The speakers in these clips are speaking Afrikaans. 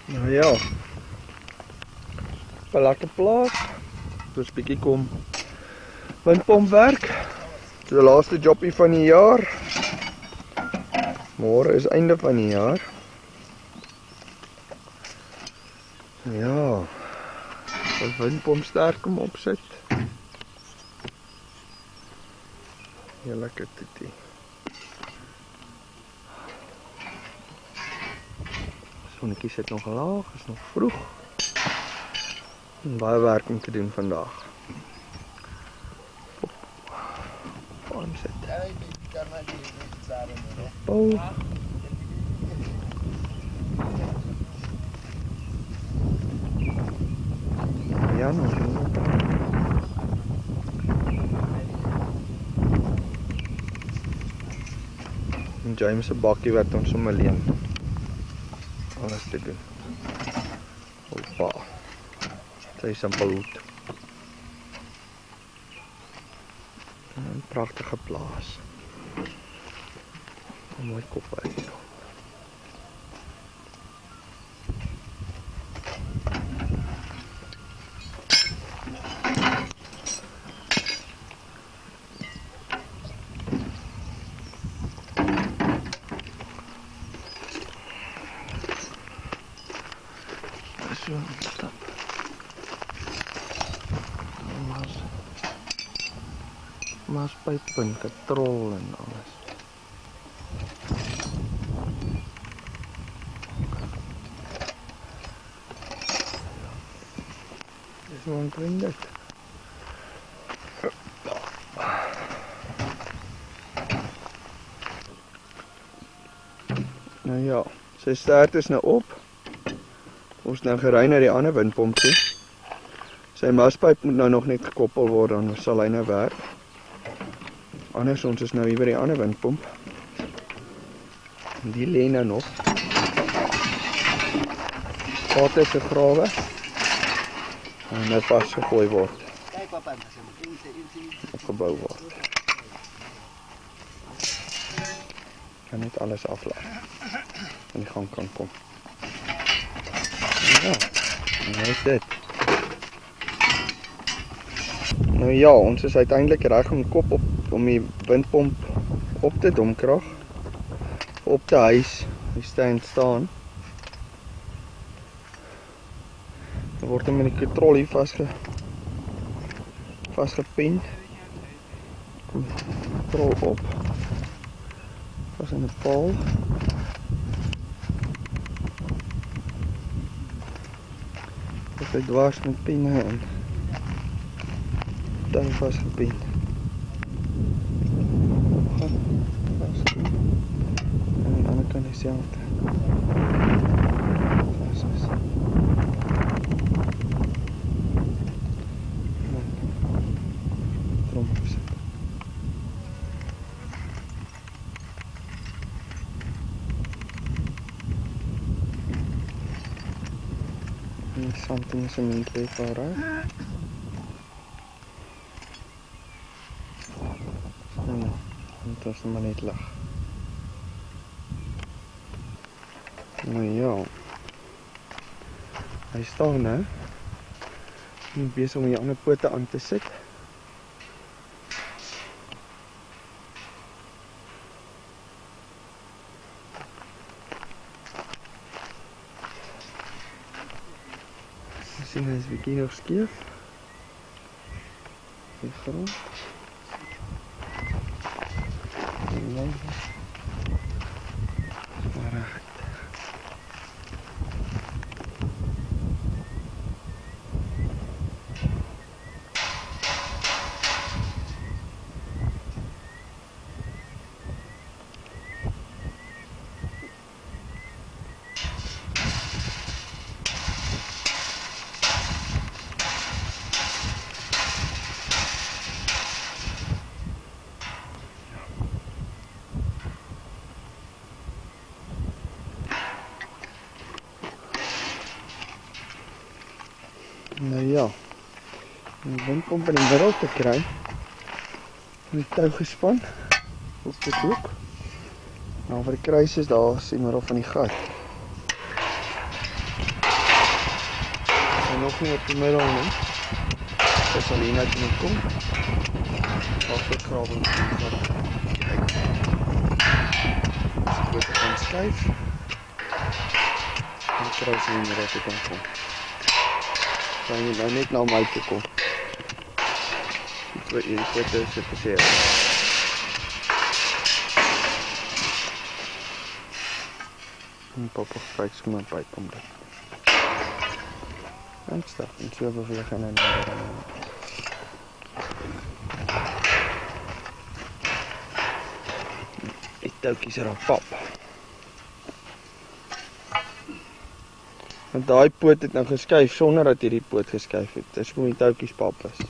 Nou ja, op 'n lekker plaas. Dus 'n bietjie kom windpomp werk. Dis die laaste jobie van die jaar. Môre is einde van die jaar. Ja, die windpomp sterk om opsit. Ja, lekker toetie. Sonnetjie sit nog laag, is nog vroeg. En baie werk om te doen vandag. Farm sit. Bou. Ja, nog nie. En James se bakkie wat ons sommer leen. Alles te doen. Hoppa. Sy simpel hoed. 'n pragtige plaas. 'n mooi kop uit. So, stap. Maaspyp en katrol en alles. Dis nou omtrent dit. Nou ja, sy stert is nou op. Ons nou gery na die ander windpomp toe. Sy maaspyp moet nou nog net gekoppel word, dan sal hy nou werk. Anders ons is nou hier by die ander windpomp. En die lê nou nog. Gate is gegrawe. En nou vasgegooi word. Opgebou word. Kan net alles aflaai. En die gang kan kom. Ja, nou is dit. Nou ja, ons is uiteindelik reg om die kop op om die windpomp op te domkrag. Op te huis, die stand staan. Dan word hom met die katrol hier vasgepen. Kom, katrol op. Was in 'n paal. Dit is dwars met pinne en dan vasgepen. En aan die ander kant dieselfde. Vas is. Trom opsit. Something cement way for us. Dit was maar net lag. Nou ja. Hy staan nou. Hy is besig om die ander pote aan te sit. Sien hy is bietjie nog skeef. Die grond. Nou ja, om die windpomp in die middel te kry, met die touw gespan, op dit hoek. Nou vir die kruis is daar, sien maar op van die gat. nog nie op die middel nie. Dit sal hier net moet kom. Afsluit grawe met die gat. Kyk. As ek gaan skuif. En kry sy hier dat ek kan kom. Kan jy nou net na my toe kom. Die foto is te sê. En papa gebruik so my pyp om dit. En stap, en so beweeg en dan. Die touwtjies er op pap. Want daai poot het nou geskuif sonder dat hierdie poot geskuif het. Dis hoe die touwtjies pap is.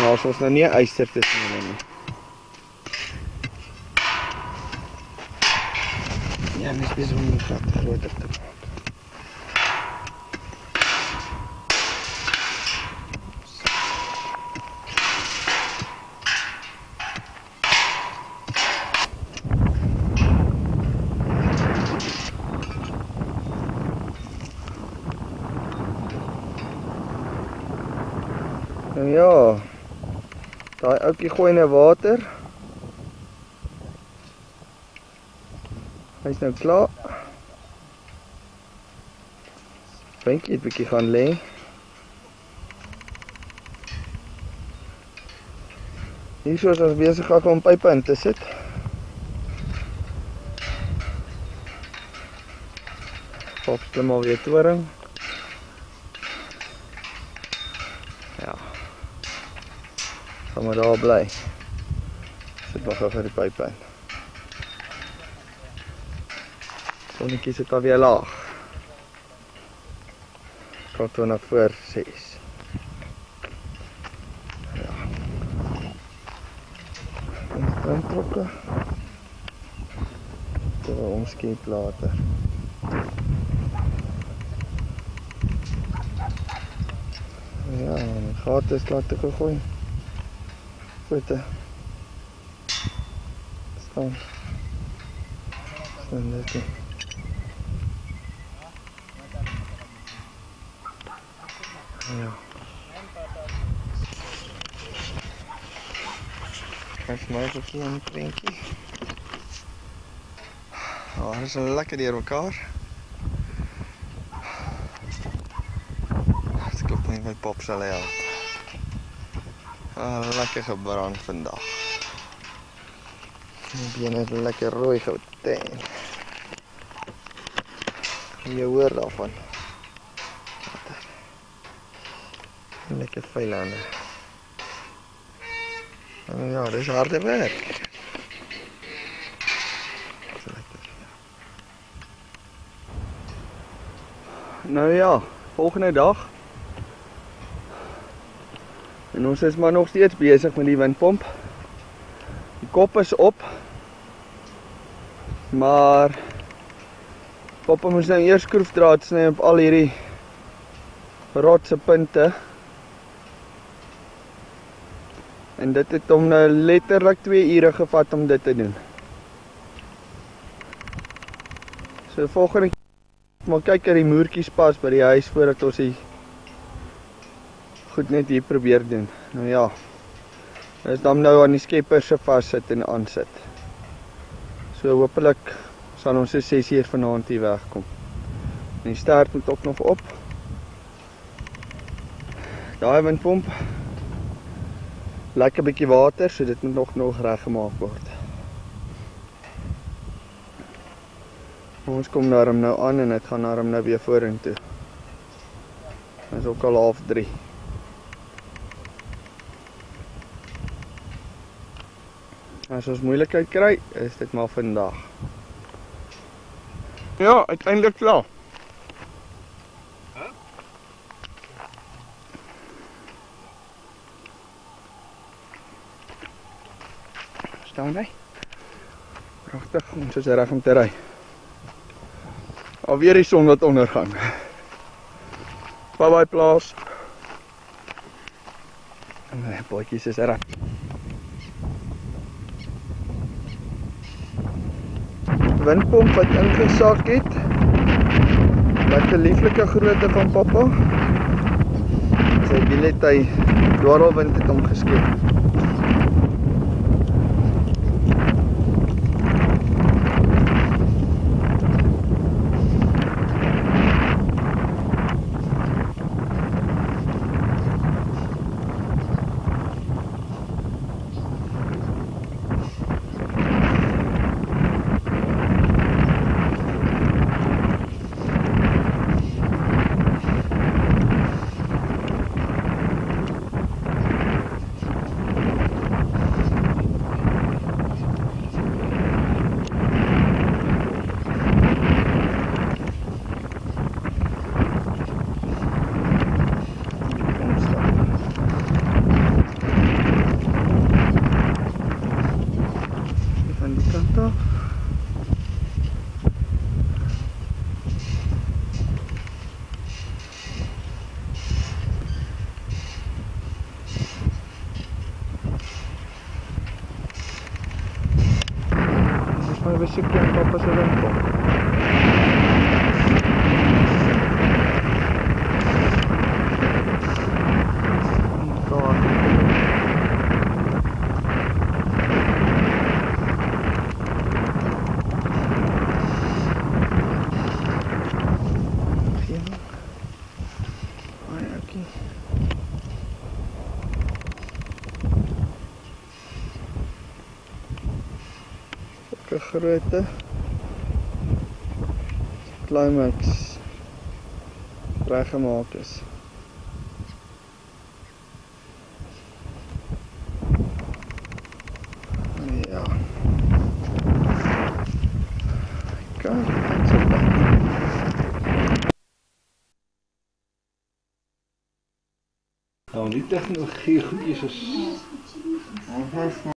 Nou as ons nou nie 'n yster tussen hulle nie. Ja, mens besig om die gat groter te maak. Nou ja, daai ouetjie gooi in water. Hy is nou klaar. Frankie het 'n bietjie gaan lê. Hier is ons besig om pype in te sit. Pop stem al weer toring. Ja. Gaan maar daar bly. Sit maar gou vir die pype in. Sonnetjie sit alweer laag. Komt we naar voor 6. Ja. En trokken. Terwijl omskeep later. Ja, het gaat is laten gegooid. Voeten. Staan. Staan dit nie. Ja. Kijk maar even hier in die prentjie. Oh, dat is een lekker deur mekaar. Het klopt niet met pop sal help. Lekker gebrand vandag. Die been is lekker rooi goudteen. Je hoor daarvan. Lekker veel aan. Ja, dit is harde werk. Nou ja, volgende dag. En ons is maar nog steeds bezig met die windpomp. Die kop is op. Maar papa moes nou eers skroefdraad sny op al hierdie rotse punte. En dit het hom nou letterlik 2 ure gevat om dit te doen. So volgende keer maar kyk dat die moertjies pas by die huis voordat ons die goed net hier probeer doen. Nou ja. Is dan nou aan die skepper se vassit en aansit. So hopelik sal ons so 6 uur vanaand hier wegkom. En die stert moet ook nog op. Daai windpomp. Lekker bietjie water, so dit moet nog reggemaak word. Ons kom daarom nou aan en dit gaan daarom nou weer vorentoe. Dit is ook al 2:30. As ons moeilikheid kry, is dit maar vandag. Ja, uiteindelik klaar. Staan hy? Pragtig, ons is reg om te ry. Alweer die son wat ondergang. Bye plaas. En die bootjies is reg. Windpomp wat ingesak het. Lekker lieflike grootte van pappa. Sy wiel het hy dwarrelwind het hom geskep. Van die kant af. Dit is maar besoekje aan papa se winkel. Grootte Climax reggemaak is. Ja. Kyk, nou die tegnologie goedjies is